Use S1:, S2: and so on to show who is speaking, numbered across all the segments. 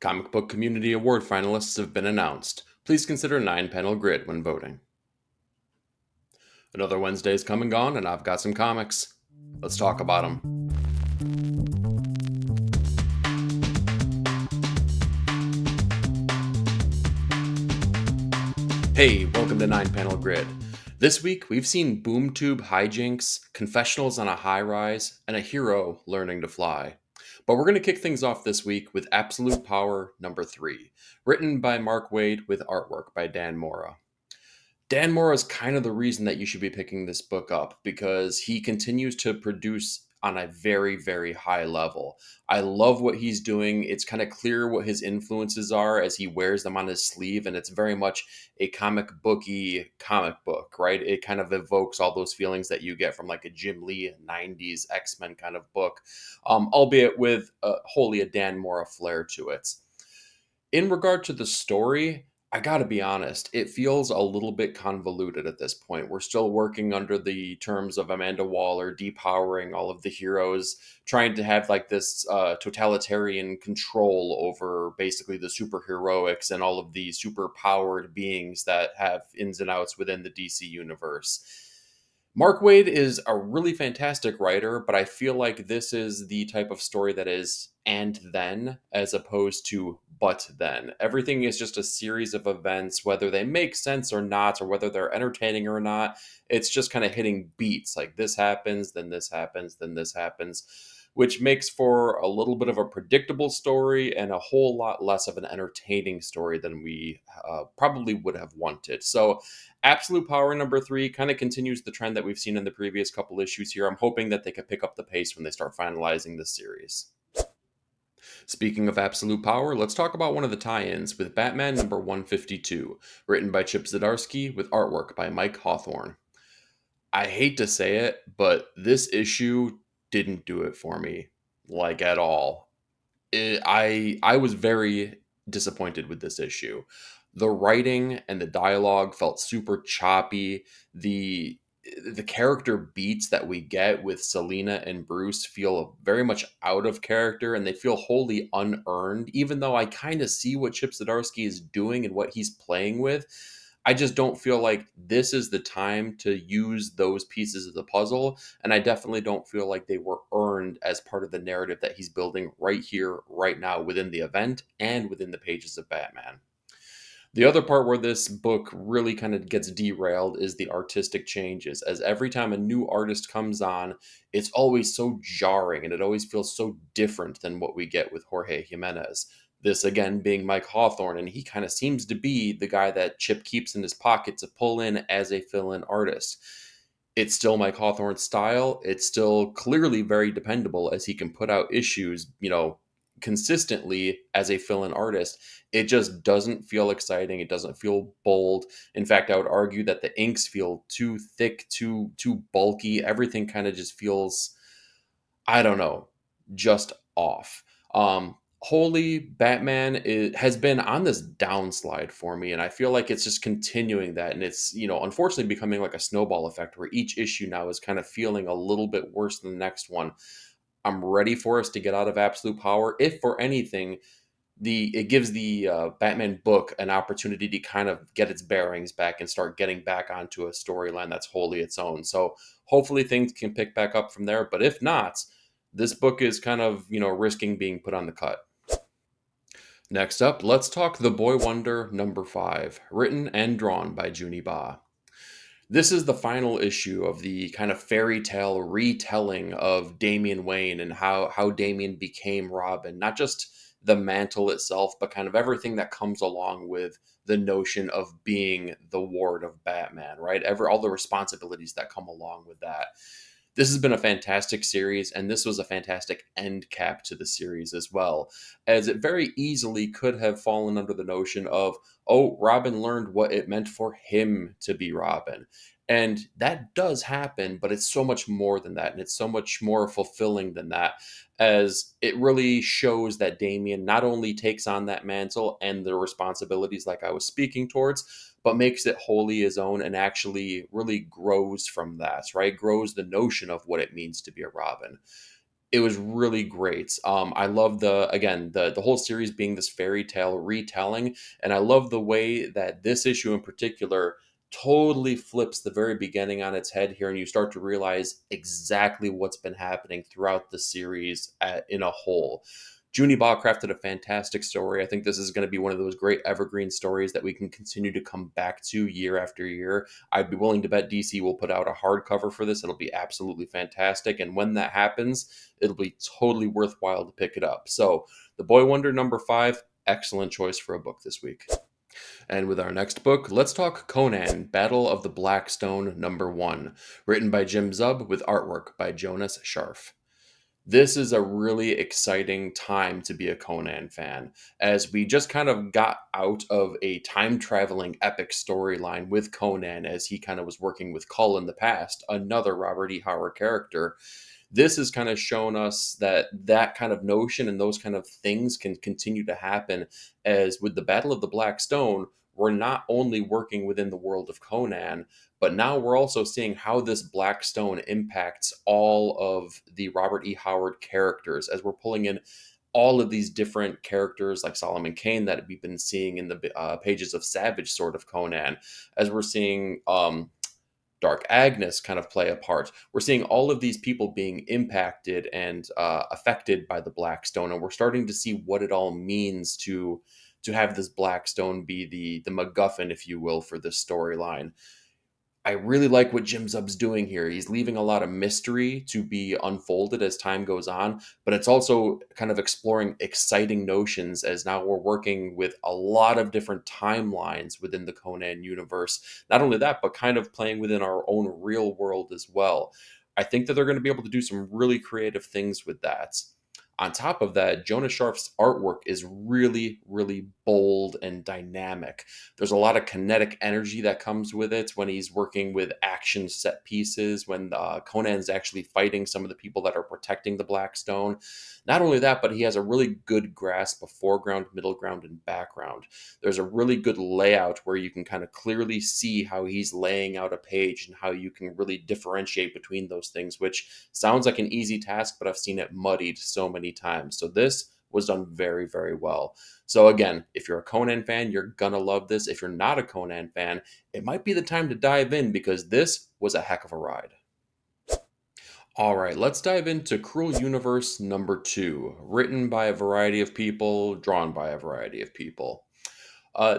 S1: Comic Book Community Award finalists have been announced. Please consider 9-panel grid when voting. Another Wednesday's come and gone, and I've got some comics. Let's talk about them. Hey, welcome to 9-panel grid. This week, we've seen BoomTube hijinks, confessionals on a high-rise, and a hero learning to fly. But we're going to kick things off this week with Absolute Power number 3, written by Mark Waid with artwork by Dan Mora. Dan Mora is kind of the reason that you should be picking this book up because he continues to produce on a very, very high level. I love what he's doing. It's kind of clear what his influences are as he wears them on his sleeve, and it's very much a comic booky comic book, right? It kind of evokes all those feelings that you get from like a Jim Lee 90s X-Men kind of book, albeit with wholly a Dan Mora flair to it. In regard to the story, I gotta be honest, it feels a little bit convoluted at this point. We're still working under the terms of Amanda Waller depowering all of the heroes, trying to have like this totalitarian control over basically the superheroics and all of the superpowered beings that have ins and outs within the DC universe. Mark Waid is a really fantastic writer, but I feel like this is the type of story that is and then as opposed to but then. Everything is just a series of events, whether they make sense or not, or whether they're entertaining or not. It's just kind of hitting beats like this happens, then this happens, then this happens, which makes for a little bit of a predictable story and a whole lot less of an entertaining story than we probably would have wanted. So Absolute Power number 3 kind of continues the trend that we've seen in the previous couple issues here. I'm hoping that they can pick up the pace when they start finalizing this series. Speaking of Absolute Power, let's talk about one of the tie-ins with Batman number 152, written by Chip Zdarsky with artwork by Mike Hawthorne. I hate to say it, but this issue didn't do it for me, like at all. I was very disappointed with this issue. The writing and the dialogue felt super choppy. The character beats that we get with Selina and Bruce feel very much out of character, and they feel wholly unearned, even though I kind of see what Chip Zdarsky is doing and what he's playing with. I just don't feel like this is the time to use those pieces of the puzzle, and I definitely don't feel like they were earned as part of the narrative that he's building right here, right now, within the event and within the pages of Batman. The other part where this book really kind of gets derailed is the artistic changes, as every time a new artist comes on, it's always so jarring and it always feels so different than what we get with Jorge Jimenez. This again being Mike Hawthorne, and he kind of seems to be the guy that Chip keeps in his pocket to pull in as a fill-in artist. It's still Mike Hawthorne's style. It's still clearly very dependable as he can put out issues, consistently as a fill-in artist. It just doesn't feel exciting. It doesn't feel bold. In fact, I would argue that the inks feel too thick, too bulky. Everything kind of just feels, I don't know, just off. Holy Batman has been on this downslide for me, and I feel like it's just continuing that, and it's unfortunately becoming like a snowball effect where each issue now is kind of feeling a little bit worse than the next one. I'm ready for us to get out of Absolute Power. If for anything, it gives the Batman book an opportunity to kind of get its bearings back and start getting back onto a storyline that's wholly its own. So hopefully things can pick back up from there. But if not, this book is kind of risking being put on the cut. Next up, let's talk The Boy Wonder number 5, written and drawn by Junie Ba. This is the final issue of the kind of fairy tale retelling of Damian Wayne and how Damian became Robin. Not just the mantle itself, but kind of everything that comes along with the notion of being the ward of Batman, right? All the responsibilities that come along with that. This has been a fantastic series, and this was a fantastic end cap to the series as well, as it very easily could have fallen under the notion of, oh, Robin learned what it meant for him to be Robin. And that does happen, but it's so much more than that, and it's so much more fulfilling than that, as it really shows that Damian not only takes on that mantle and the responsibilities like I was speaking towards, but makes it wholly his own and actually really grows from that, right? Grows the notion of what it means to be a Robin. It was really great. I love the whole series being this fairy tale retelling, and I love the way that this issue in particular totally flips the very beginning on its head here, and you start to realize exactly what's been happening throughout the series in a whole. Junie Baugh crafted a fantastic story. I think this is going to be one of those great evergreen stories that we can continue to come back to year after year. I'd be willing to bet DC will put out a hardcover for this. It'll be absolutely fantastic. And when that happens, it'll be totally worthwhile to pick it up. So, The Boy Wonder #5, excellent choice for a book this week. And with our next book, let's talk Conan, Battle of the Blackstone #1, written by Jim Zub with artwork by Jonas Scharf. This is a really exciting time to be a Conan fan, as we just kind of got out of a time traveling epic storyline with Conan as he kind of was working with Kull in the past, another Robert E. Howard character. This has kind of shown us that that kind of notion and those kind of things can continue to happen, as with the Battle of the Black Stone, we're not only working within the world of Conan, but now we're also seeing how this Black Stone impacts all of the Robert E. Howard characters, as we're pulling in all of these different characters like Solomon Kane that we've been seeing in the pages of Savage Sword of Conan, as we're seeing Dark Agnes kind of play a part. We're seeing all of these people being impacted and affected by the Black Stone, and we're starting to see what it all means to have this Black Stone be the MacGuffin, if you will, for this storyline. I really like what Jim Zub's doing here. He's leaving a lot of mystery to be unfolded as time goes on, but it's also kind of exploring exciting notions, as now we're working with a lot of different timelines within the Conan universe. Not only that, but kind of playing within our own real world as well. I think that they're going to be able to do some really creative things with that. On top of that, Jonas Scharf's artwork is really, really bold and dynamic. There's a lot of kinetic energy that comes with it when he's working with action set pieces, when Conan's actually fighting some of the people that are protecting the Black Stone. Not only that, but he has a really good grasp of foreground, middle ground, and background. There's a really good layout where you can kind of clearly see how he's laying out a page and how you can really differentiate between those things, which sounds like an easy task, but I've seen it muddied so many times. So this was done very, very well. So again, if you're a Conan fan, you're gonna love this. If you're not a Conan fan, it might be the time to dive in, because this was a heck of a ride. All right, let's dive into Cruel Universe #2, written by a variety of people, drawn by a variety of people.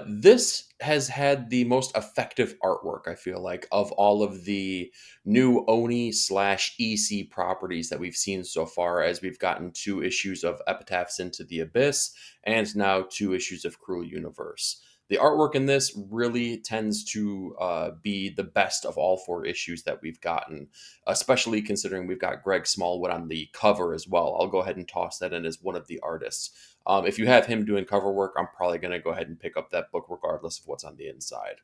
S1: This has had the most effective artwork, I feel like, of all of the new Oni/EC properties that we've seen so far, as we've gotten 2 issues of Epitaphs into the Abyss and now 2 issues of Cruel Universe. The artwork in this really tends to be the best of all 4 issues that we've gotten, especially considering we've got Greg Smallwood on the cover as well. I'll go ahead and toss that in as one of the artists. If you have him doing cover work, I'm probably going to go ahead and pick up that book regardless of what's on the inside.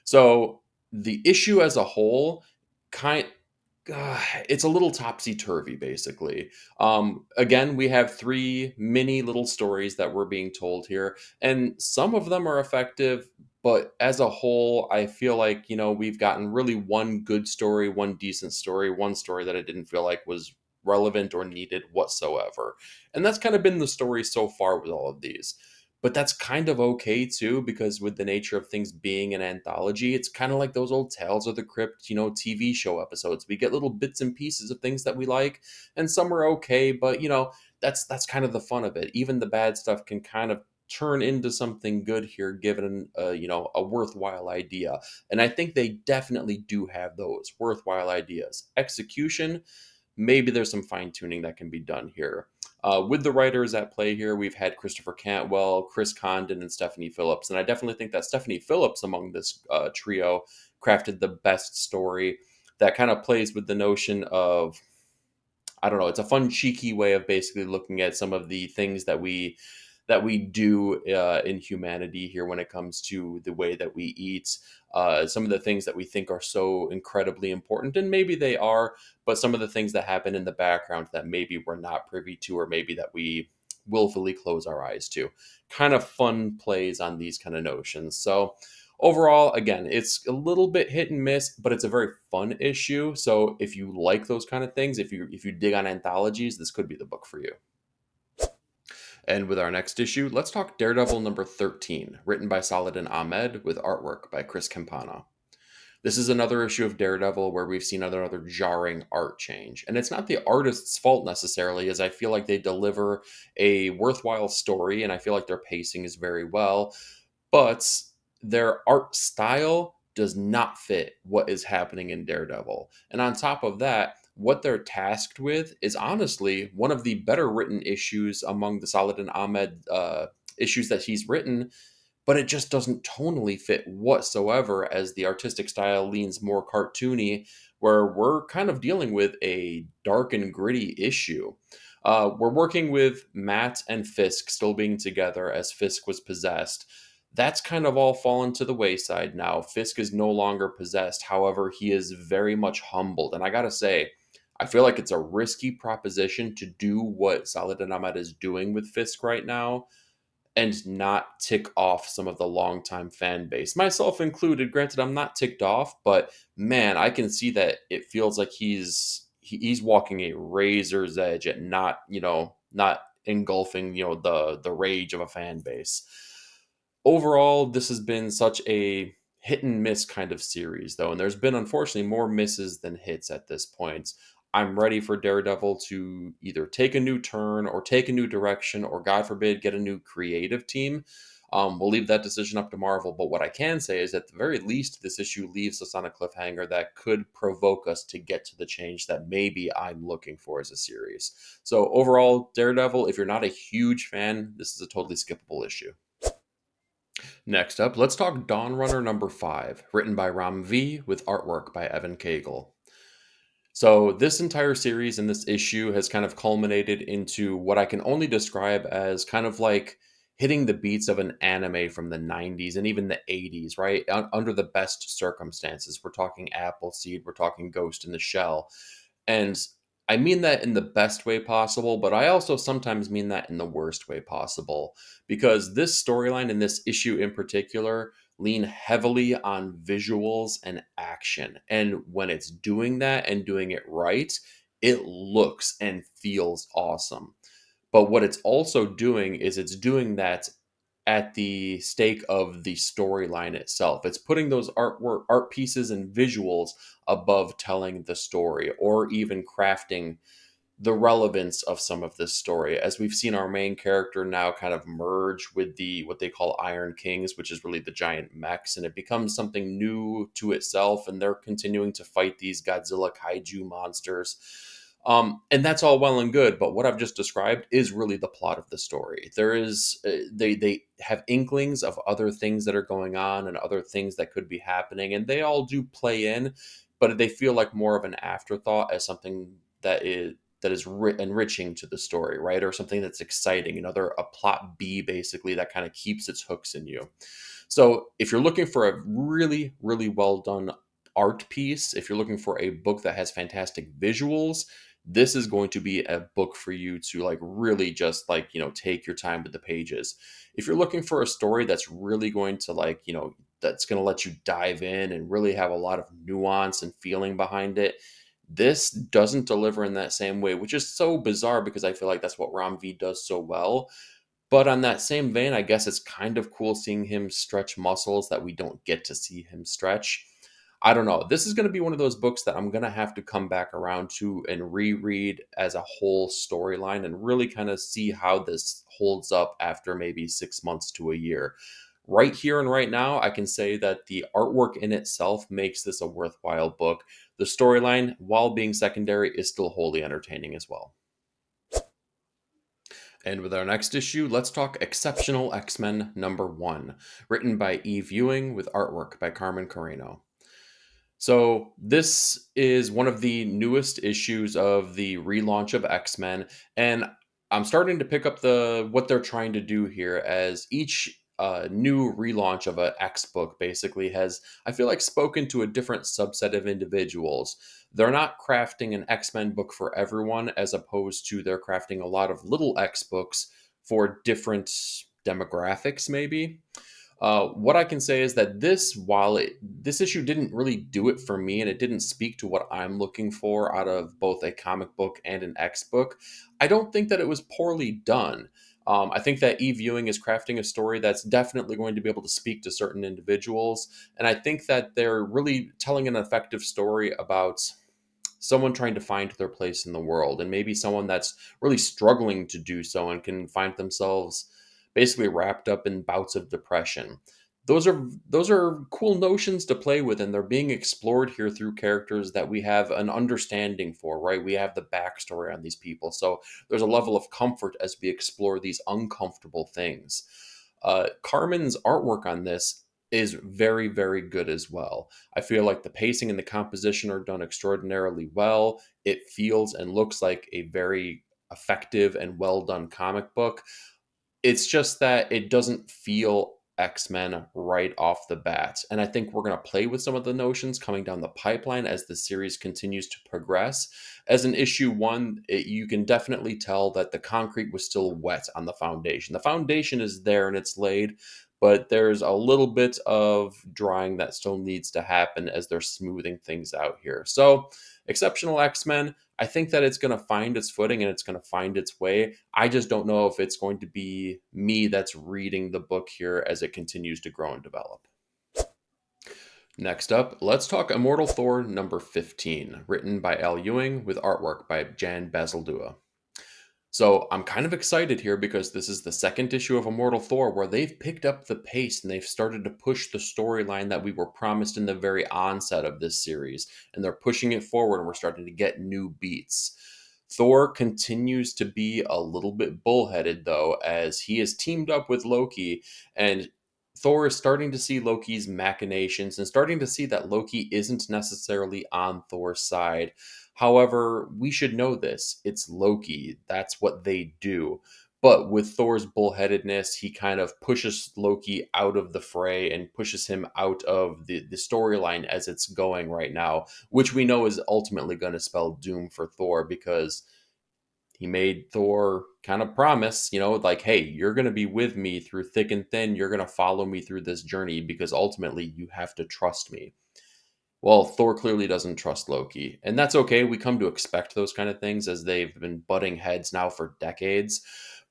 S1: So the issue as a whole, kind it's a little topsy-turvy, basically. Again, we have 3 mini little stories that we're being told here, and some of them are effective, but as a whole, I feel like, we've gotten really one good story, one decent story, one story that I didn't feel like was relevant or needed whatsoever. And that's kind of been the story so far with all of these. But that's kind of okay too, because with the nature of things being an anthology, it's kind of like those old Tales of the Crypt, TV show episodes. We get little bits and pieces of things that we like, and some are okay, but that's kind of the fun of it. Even the bad stuff can kind of turn into something good here, given a worthwhile idea. And I think they definitely do have those worthwhile ideas. Execution, maybe there's some fine tuning that can be done here. With the writers at play here, we've had Christopher Cantwell, Chris Condon, and Stephanie Phillips. And I definitely think that Stephanie Phillips among this trio crafted the best story that kind of plays with the notion of, I don't know, it's a fun, cheeky way of basically looking at some of the things that we do in humanity here when it comes to the way that we eat. Some of the things that we think are so incredibly important, and maybe they are, but some of the things that happen in the background that maybe we're not privy to, or maybe that we willfully close our eyes to. Kind of fun plays on these kind of notions. So Overall, again, it's a little bit hit and miss, but it's a very fun issue. So if you like those kind of things, if you dig on anthologies, this could be the book for you. And with our next issue, let's talk Daredevil number 13, written by Saladin Ahmed with artwork by Chris Campana. This is another issue of Daredevil where we've seen another jarring art change. And it's not the artist's fault necessarily, as I feel like they deliver a worthwhile story and I feel like their pacing is very well, but their art style does not fit what is happening in Daredevil. And on top of that, what they're tasked with is honestly one of the better written issues among the Saladin Ahmed issues that he's written, but it just doesn't tonally fit whatsoever as the artistic style leans more cartoony, where we're kind of dealing with a dark and gritty issue. We're working with Matt and Fisk still being together as Fisk was possessed. That's kind of all fallen to the wayside now. Fisk is no longer possessed. However, he is very much humbled. And I gotta say, I feel like it's a risky proposition to do what Saladin Ahmed is doing with Fisk right now and not tick off some of the longtime fan base, myself included. Granted, I'm not ticked off, but man, I can see that it feels like he's walking a razor's edge at not engulfing the rage of a fan base. Overall, this has been such a hit and miss kind of series, though, and there's been unfortunately more misses than hits at this point. I'm ready for Daredevil to either take a new turn or take a new direction, or God forbid, get a new creative team. We'll leave that decision up to Marvel, but what I can say is at the very least, this issue leaves us on a cliffhanger that could provoke us to get to the change that maybe I'm looking for as a series. So overall, Daredevil, if you're not a huge fan, this is a totally skippable issue. Next up, let's talk Dawnrunner number 5, written by Ram V with artwork by Evan Cagle. So this entire series and this issue has kind of culminated into what I can only describe as kind of like hitting the beats of an anime from the 90s and even the 80s, right? Under the best circumstances. We're talking Appleseed, we're talking Ghost in the Shell. And I mean that in the best way possible, but I also sometimes mean that in the worst way possible, because this storyline and this issue in particular lean heavily on visuals and action. And when it's doing that and doing it right, it looks and feels awesome. But what it's also doing is it's doing that at the stake of the storyline itself. It's putting those art pieces and visuals above telling the story or even crafting the relevance of some of this story, as we've seen our main character now kind of merge with the what they call Iron Kings, which is really the giant mechs, and it becomes something new to itself, and they're continuing to fight these Godzilla kaiju monsters. And that's all well and good, but what I've just described is really the plot of the story. There is they have inklings of other things that are going on and other things that could be happening, and they all do play in, but they feel like more of an afterthought as something that is enriching to the story, right? Or something that's exciting, a plot B basically that kind of keeps its hooks in you. So if you're looking for a really, really well done art piece, if you're looking for a book that has fantastic visuals, this is going to be a book for you to like really just like, take your time with the pages. If you're looking for a story that's really going to like, that's going to let you dive in and really have a lot of nuance and feeling behind it, this doesn't deliver in that same way, which is so bizarre because I feel like that's what Ram V does so well. But on that same vein, I guess it's kind of cool seeing him stretch muscles that we don't get to see him stretch. I don't know. This is going to be one of those books that I'm going to have to come back around to and reread as a whole storyline and really kind of see how this holds up after maybe 6 months to a year. Right here and right now, I can say that the artwork in itself makes this a worthwhile book. The storyline, while being secondary, is still wholly entertaining as well. And with our next issue, let's talk Exceptional X-Men number 1, written by Eve Ewing with artwork by Carmen Carreno. So this is one of the newest issues of the relaunch of X-Men, and I'm starting to pick up what they're trying to do here, as each new relaunch of a X book basically has, I feel like, spoken to a different subset of individuals. They're not crafting an X-Men book for everyone, as opposed to they're crafting a lot of little X books for different demographics, maybe. What I can say is that this issue didn't really do it for me, and it didn't speak to what I'm looking for out of both a comic book and an X book. I don't think that it was poorly done. I think that Viewing is crafting a story that's definitely going to be able to speak to certain individuals, and I think that they're really telling an effective story about someone trying to find their place in the world, and maybe someone that's really struggling to do so and can find themselves basically wrapped up in bouts of depression. Those are cool notions to play with, and they're being explored here through characters that we have an understanding for, right? We have the backstory on these people, so there's a level of comfort as we explore these uncomfortable things. Carmen's artwork on this is very, very good as well. I feel like the pacing and the composition are done extraordinarily well. It feels and looks like a very effective and well done comic book. It's just that it doesn't feel X-Men right off the bat. And I think we're going to play with some of the notions coming down the pipeline as the series continues to progress. As an issue one, you can definitely tell that the concrete was still wet on the foundation. The foundation is there and it's laid, but there's a little bit of drying that still needs to happen as they're smoothing things out here. So, Exceptional X-Men, I think that it's going to find its footing and it's going to find its way. I just don't know if it's going to be me that's reading the book here as it continues to grow and develop. Next up, let's talk Immortal Thor number 15, written by Al Ewing with artwork by Jan Bazaldua. So I'm kind of excited here because this is the second issue of Immortal Thor where they've picked up the pace and they've started to push the storyline that we were promised in the very onset of this series. And they're pushing it forward and we're starting to get new beats. Thor continues to be a little bit bullheaded, though, as he is teamed up with Loki, and Thor is starting to see Loki's machinations and starting to see that Loki isn't necessarily on Thor's side. However, we should know this. It's Loki. That's what they do. But with Thor's bullheadedness, he kind of pushes Loki out of the fray and pushes him out of the storyline as it's going right now, which we know is ultimately going to spell doom for Thor because he made Thor kind of promise, like, hey, you're going to be with me through thick and thin. You're going to follow me through this journey because ultimately you have to trust me. Well, Thor clearly doesn't trust Loki, and that's okay. We come to expect those kind of things as they've been butting heads now for decades.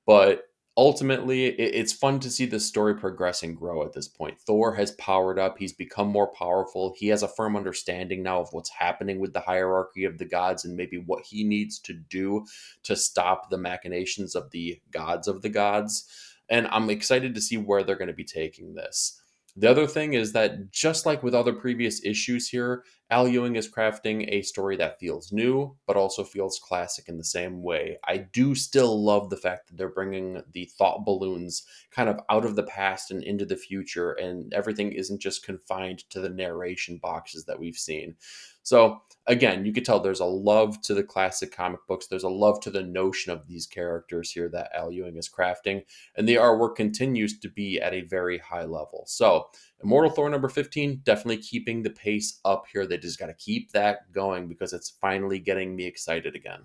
S1: But ultimately, it's fun to see this story progress and grow at this point. Thor has powered up, he's become more powerful. He has a firm understanding now of what's happening with the hierarchy of the gods and maybe what he needs to do to stop the machinations of the gods of the gods. And I'm excited to see where they're going to be taking this. The other thing is that just like with other previous issues here, Al Ewing is crafting a story that feels new, but also feels classic in the same way. I do still love the fact that they're bringing the thought balloons kind of out of the past and into the future, and everything isn't just confined to the narration boxes that we've seen. So, again, you could tell there's a love to the classic comic books. There's a love to the notion of these characters here that Al Ewing is crafting, and the artwork continues to be at a very high level. So, Immortal Thor number 15, definitely keeping the pace up here. They just got to keep that going because it's finally getting me excited again.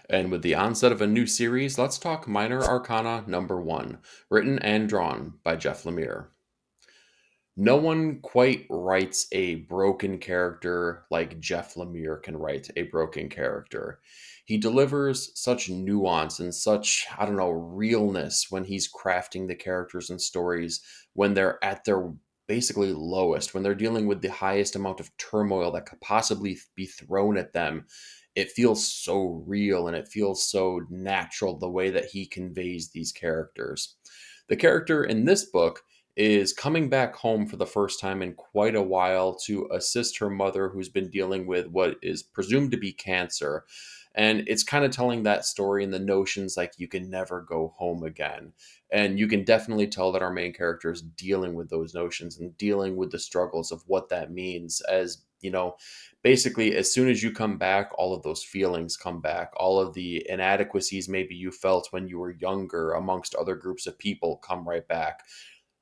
S1: And with the onset of a new series, let's talk Minor Arcana number 1, written and drawn by Jeff Lemire. No one quite writes a broken character like Jeff Lemire can write a broken character. He delivers such nuance and such, I don't know, realness when he's crafting the characters and stories when they're at their basically lowest, when they're dealing with the highest amount of turmoil that could possibly be thrown at them. It feels so real and it feels so natural the way that he conveys these characters. The character in this book is coming back home for the first time in quite a while to assist her mother, who's been dealing with what is presumed to be cancer. And it's kind of telling that story and the notions like you can never go home again. And you can definitely tell that our main character is dealing with those notions and dealing with the struggles of what that means. As basically, as soon as you come back, all of those feelings come back. All of the inadequacies maybe you felt when you were younger amongst other groups of people come right back.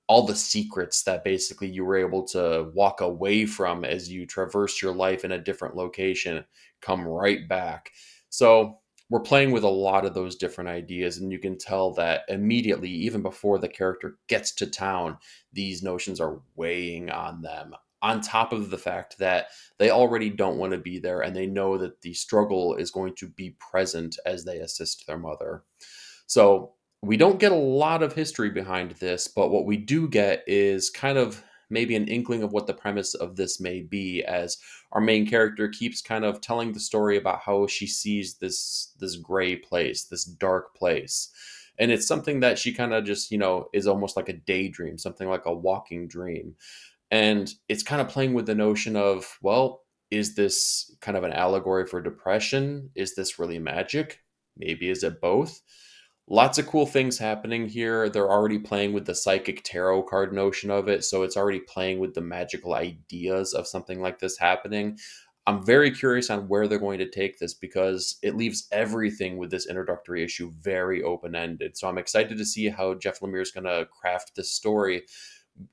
S1: All the secrets that basically you were able to walk away from as you traverse your life in a different location come right back. So we're playing with a lot of those different ideas, and you can tell that immediately, even before the character gets to town, these notions are weighing on them. On top of the fact that they already don't want to be there, and they know that the struggle is going to be present as they assist their mother. So we don't get a lot of history behind this, but what we do get is kind of maybe an inkling of what the premise of this may be, as our main character keeps kind of telling the story about how she sees this gray place, this dark place. And it's something that she kind of just, is almost like a daydream, something like a walking dream. And it's kind of playing with the notion of, well, is this kind of an allegory for depression? Is this really magic? Maybe is it both? Lots of cool things happening here. They're already playing with the psychic tarot card notion of it, so it's already playing with the magical ideas of something like this happening. I'm very curious on where they're going to take this, because it leaves everything with this introductory issue very open-ended. So I'm excited to see how Jeff Lemire is going to craft this story,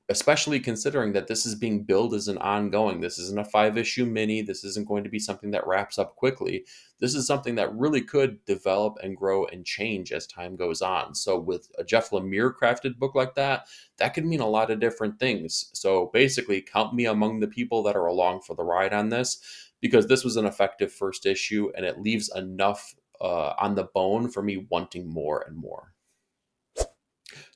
S1: especially considering that this is being billed as an ongoing. This isn't a 5-issue mini. This isn't going to be something that wraps up quickly. This is something that really could develop and grow and change as time goes on. So with a Jeff Lemire crafted book like that, that could mean a lot of different things. So basically, count me among the people that are along for the ride on this, because this was an effective first issue, and it leaves enough on the bone for me wanting more and more.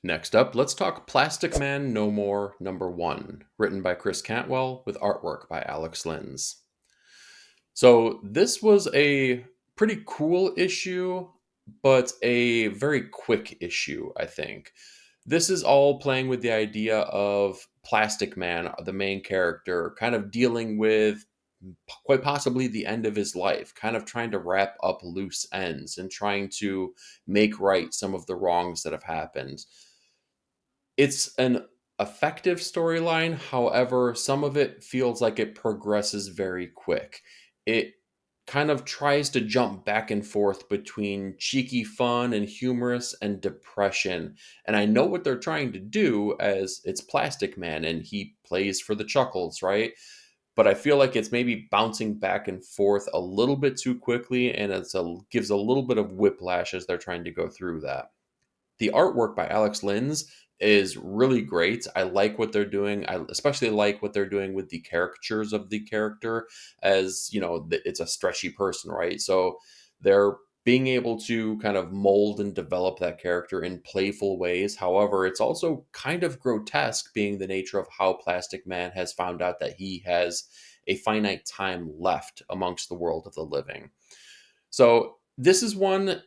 S1: Next up, let's talk Plastic Man No More #1, written by Chris Cantwell with artwork by Alex Linz. So this was a pretty cool issue, but a very quick issue, I think. This is all playing with the idea of Plastic Man, the main character, kind of dealing with quite possibly the end of his life, kind of trying to wrap up loose ends and trying to make right some of the wrongs that have happened. It's an effective storyline, however, some of it feels like it progresses very quick. It kind of tries to jump back and forth between cheeky fun and humorous and depression. And I know what they're trying to do, as it's Plastic Man and he plays for the chuckles, right? But I feel like it's maybe bouncing back and forth a little bit too quickly, and gives a little bit of whiplash as they're trying to go through that. The artwork by Alex Linz is really great. I like what they're doing. I especially like what they're doing with the caricatures of the character, as, it's a stretchy person, right? So they're being able to kind of mold and develop that character in playful ways. However, it's also kind of grotesque, being the nature of how Plastic Man has found out that he has a finite time left amongst the world of the living. So this is one,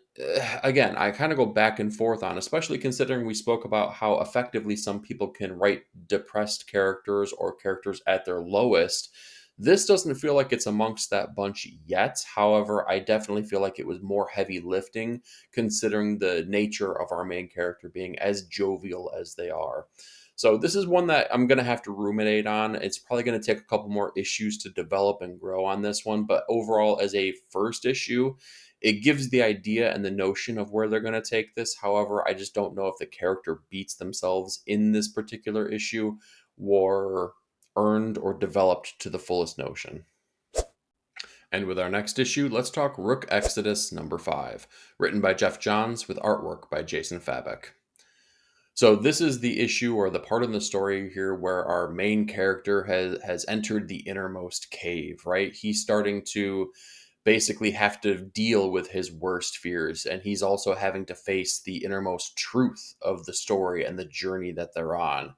S1: again, I kind of go back and forth on, especially considering we spoke about how effectively some people can write depressed characters or characters at their lowest. This doesn't feel like it's amongst that bunch yet. However, I definitely feel like it was more heavy lifting, considering the nature of our main character being as jovial as they are. So this is one that I'm going to have to ruminate on. It's probably going to take a couple more issues to develop and grow on this one. But overall, as a first issue, it gives the idea and the notion of where they're going to take this. However, I just don't know if the character beats themselves in this particular issue were earned or developed to the fullest notion. And with our next issue, let's talk Rook Exodus #5, written by Jeff Johns with artwork by Jason Fabek. So this is the issue, or the part in the story here, where our main character has entered the innermost cave, right? He's starting to basically have to deal with his worst fears, and he's also having to face the innermost truth of the story and the journey that they're on.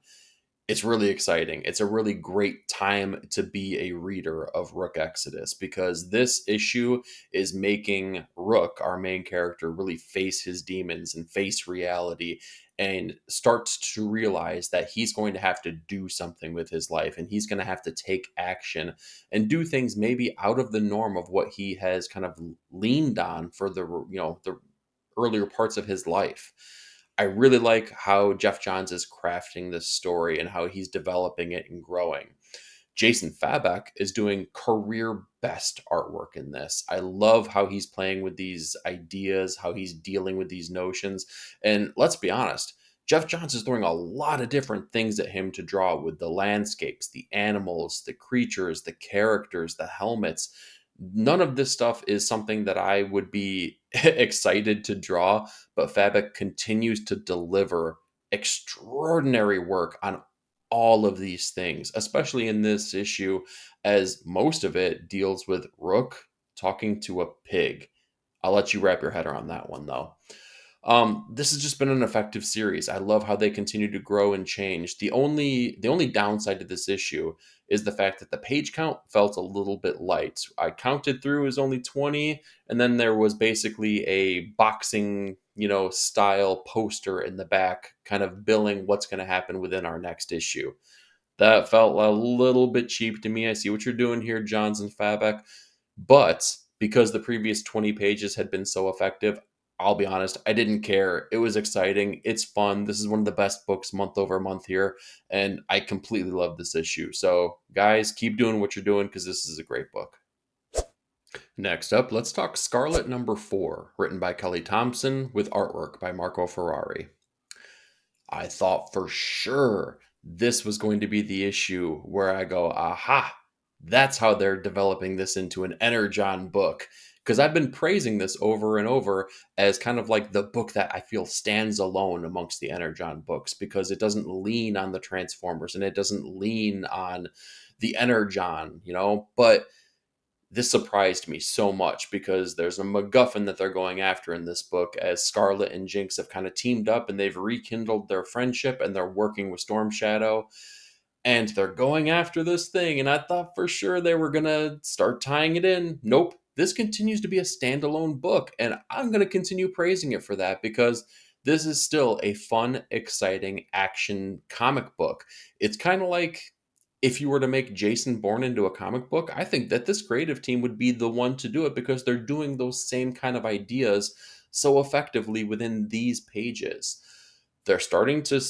S1: It's really exciting. It's a really great time to be a reader of Rook Exodus, because this issue is making Rook, our main character, really face his demons and face reality, and starts to realize that he's going to have to do something with his life, and he's going to have to take action and do things maybe out of the norm of what he has kind of leaned on for the earlier parts of his life. I really like how Jeff Johns is crafting this story and how he's developing it and growing. Jason Fabek is doing career best artwork in this. I love how he's playing with these ideas, how he's dealing with these notions. And let's be honest, Jeff Johns is throwing a lot of different things at him to draw, with the landscapes, the animals, the creatures, the characters, the helmets. None of this stuff is something that I would be excited to draw, but Fabric continues to deliver extraordinary work on all of these things, especially in this issue, as most of it deals with Rook talking to a pig. I'll let you wrap your head around that one, though. This has just been an effective series. I love how they continue to grow and change. The only downside to this issue is the fact that the page count felt a little bit light. I counted through as only 20, and then there was basically a boxing, style poster in the back, kind of billing what's going to happen within our next issue. That felt a little bit cheap to me. I see what you're doing here, Johns and Fabek. But because the previous 20 pages had been so effective, I'll be honest, I didn't care. It was exciting. It's fun. This is one of the best books month over month here. And I completely love this issue. So, guys, keep doing what you're doing because this is a great book. Next up, let's talk Scarlett #4, written by Kelly Thompson with artwork by Marco Ferrari. I thought for sure this was going to be the issue where I go, aha, that's how they're developing this into an Energon book. Because I've been praising this over and over as kind of like the book that I feel stands alone amongst the Energon books because it doesn't lean on the Transformers and it doesn't lean on the Energon, But this surprised me so much because there's a MacGuffin that they're going after in this book as Scarlett and Jinx have kind of teamed up and they've rekindled their friendship and they're working with Storm Shadow and they're going after this thing. And I thought for sure they were going to start tying it in. Nope. This continues to be a standalone book and I'm going to continue praising it for that because this is still a fun, exciting action comic book. It's kind of like if you were to make Jason Bourne into a comic book, I think that this creative team would be the one to do it because they're doing those same kind of ideas so effectively within these pages. They're starting to,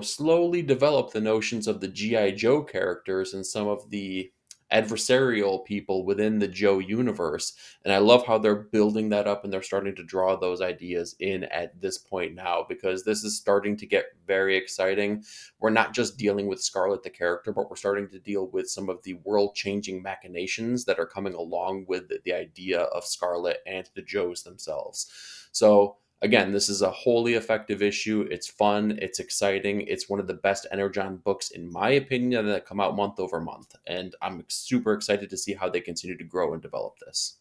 S1: slowly develop the notions of the G.I. Joe characters and some of the adversarial people within the Joe universe. And I love how they're building that up and they're starting to draw those ideas in at this point now because this is starting to get very exciting. We're not just dealing with Scarlett the character, but we're starting to deal with some of the world-changing machinations that are coming along with the idea of Scarlett and the Joes themselves. So again, this is a wholly effective issue. It's fun. It's exciting. It's one of the best Energon books, in my opinion, that come out month over month. And I'm super excited to see how they continue to grow and develop this.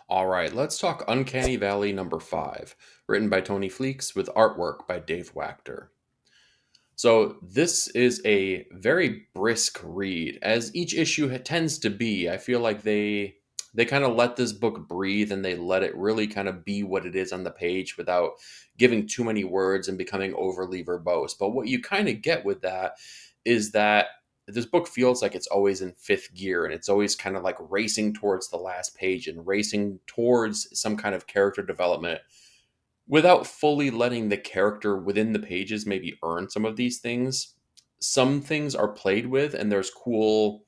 S1: All right, let's talk Uncanny Valley #5, written by Tony Fleeks with artwork by Dave Wachter. So this is a very brisk read, as each issue tends to be. I feel like they kind of let this book breathe and they let it really kind of be what it is on the page without giving too many words and becoming overly verbose. But what you kind of get with that is that this book feels like it's always in fifth gear and it's always kind of like racing towards the last page and racing towards some kind of character development without fully letting the character within the pages maybe earn some of these things. Some things are played with and there's cool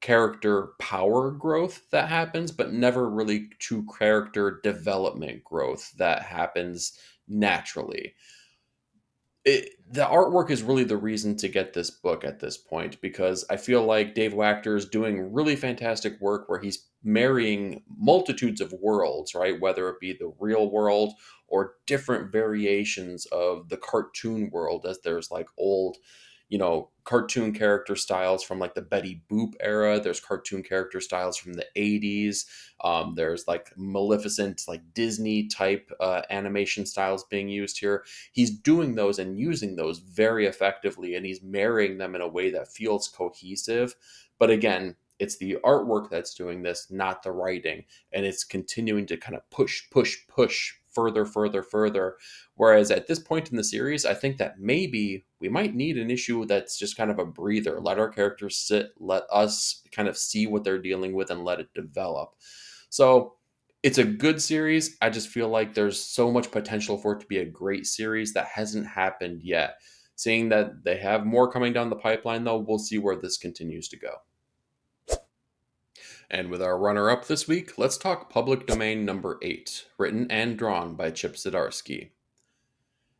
S1: character power growth that happens, but never really true character development growth that happens naturally. The artwork is really the reason to get this book at this point because I feel like Dave Wachter is doing really fantastic work where he's marrying multitudes of worlds, right? Whether it be the real world or different variations of the cartoon world, as there's like old, cartoon character styles from like the Betty Boop era. There's cartoon character styles from the 80s. There's like Maleficent, like Disney type animation styles being used here. He's doing those and using those very effectively, and he's marrying them in a way that feels cohesive. But again, it's the artwork that's doing this, not the writing. And it's continuing to kind of push further, further, further. Whereas at this point in the series, I think that maybe we might need an issue that's just kind of a breather. Let our characters sit, let us kind of see what they're dealing with and let it develop. So it's a good series. I just feel like there's so much potential for it to be a great series that hasn't happened yet. Seeing that they have more coming down the pipeline, though, we'll see where this continues to go. And with our runner-up this week, let's talk Public Domain #8, written and drawn by Chip Zdarsky.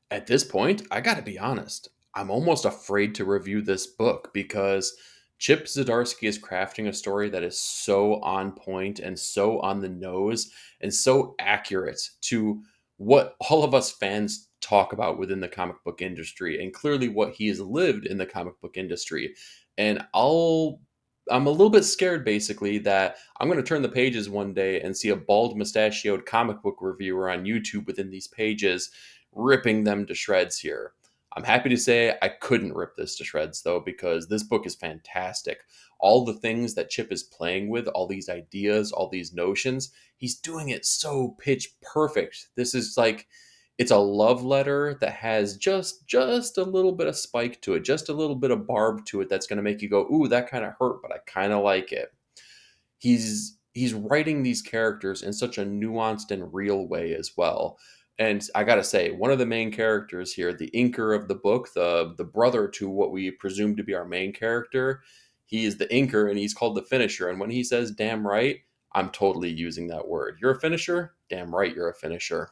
S1: At this point, I gotta be honest, I'm almost afraid to review this book because Chip Zdarsky is crafting a story that is so on point and so on the nose and so accurate to what all of us fans talk about within the comic book industry, and clearly what he has lived in the comic book industry. And I'm a little bit scared basically that I'm going to turn the pages one day and see a bald mustachioed comic book reviewer on YouTube within these pages ripping them to shreds here. I'm happy to say I couldn't rip this to shreds though, because this book is fantastic. All the things that Chip is playing with, all these ideas, all these notions, he's doing it so pitch perfect. This is like, it's a love letter that has just a little bit of spike to it, just a little bit of barb to it that's going to make you go, ooh, that kind of hurt, but I kind of like it. He's writing these characters in such a nuanced and real way as well. And I gotta say, one of the main characters here, the inker of the book, the brother to what we presume to be our main character, he is the inker and he's called the finisher. And when he says "damn right," I'm totally using that word. You're a finisher? Damn right, you're a finisher.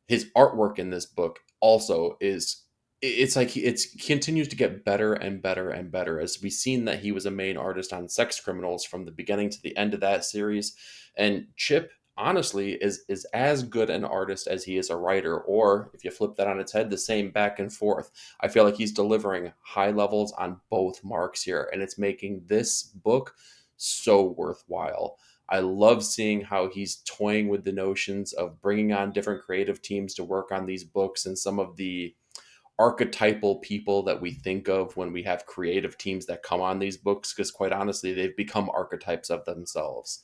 S1: His artwork in this book also is, it's like it continues to get better and better and better, as we've seen that he was a main artist on Sex Criminals from the beginning to the end of that series. And Chip honestly is as good an artist as he is a writer, or if you flip that on its head, the same back and forth. I feel like he's delivering high levels on both marks here, and it's making this book so worthwhile. I love seeing how he's toying with the notions of bringing on different creative teams to work on these books, and some of the archetypal people that we think of when we have creative teams that come on these books, because quite honestly, they've become archetypes of themselves.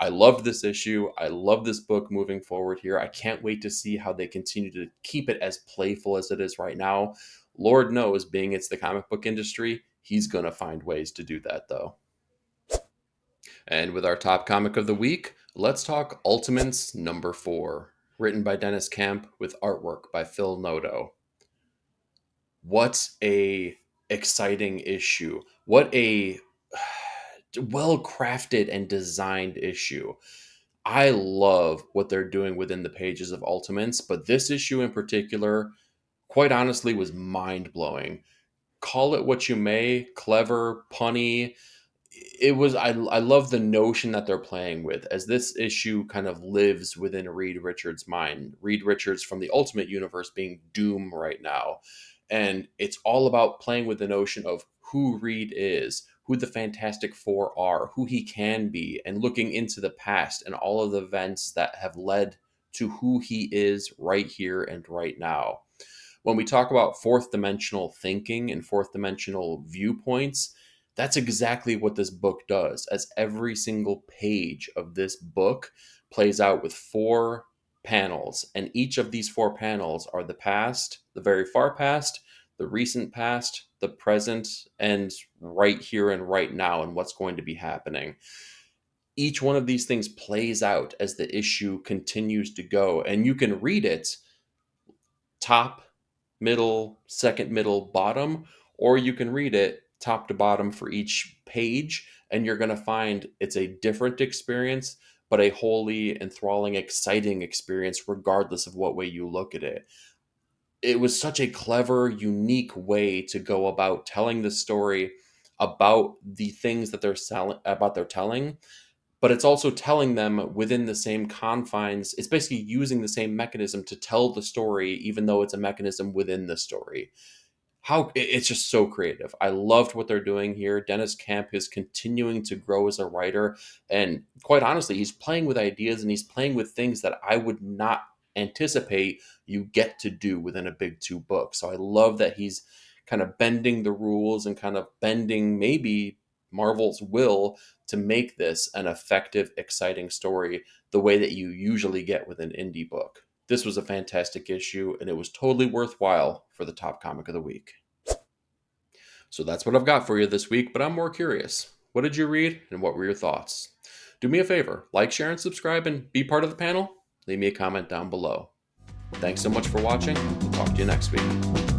S1: I love this issue. I love this book moving forward here. I can't wait to see how they continue to keep it as playful as it is right now. Lord knows, being it's the comic book industry, he's going to find ways to do that though. And with our top comic of the week, let's talk Ultimates number 4, written by Dennis Camp with artwork by Phil Noto. What a exciting issue. What a well-crafted and designed issue. I love what they're doing within the pages of Ultimates, but this issue in particular, quite honestly, was mind-blowing. Call it what you may, clever, punny. It was, I love the notion that they're playing with, as this issue kind of lives within Reed Richards' mind. Reed Richards from the Ultimate Universe being Doom right now. And it's all about playing with the notion of who Reed is, who the Fantastic Four are, who he can be, and looking into the past and all of the events that have led to who he is right here and right now. When we talk about fourth dimensional thinking and fourth dimensional viewpoints, that's exactly what this book does, as every single page of this book plays out with 4 panels, and each of these 4 panels are the past, the very far past, the recent past, the present, and right here and right now, and what's going to be happening. Each one of these things plays out as the issue continues to go, and you can read it top, middle, second, middle, bottom, or you can read it top to bottom for each page, and you're going to find it's a different experience, but a wholly enthralling, exciting experience, regardless of what way you look at it. It was such a clever, unique way to go about telling the story about the things that they're telling, but it's also telling them within the same confines. It's basically using the same mechanism to tell the story, even though it's a mechanism within the story. It's just so creative. I loved what they're doing here. Dennis Camp is continuing to grow as a writer, and quite honestly, he's playing with ideas and he's playing with things that I would not anticipate you get to do within a big 2 book. So I love that he's kind of bending the rules and kind of bending maybe Marvel's will to make this an effective, exciting story the way that you usually get with an indie book. This was a fantastic issue, and it was totally worthwhile for the top comic of the week. So that's what I've got for you this week, but I'm more curious. What did you read, and what were your thoughts? Do me a favor, like, share, and subscribe, and be part of the panel. Leave me a comment down below. Thanks so much for watching. We'll talk to you next week.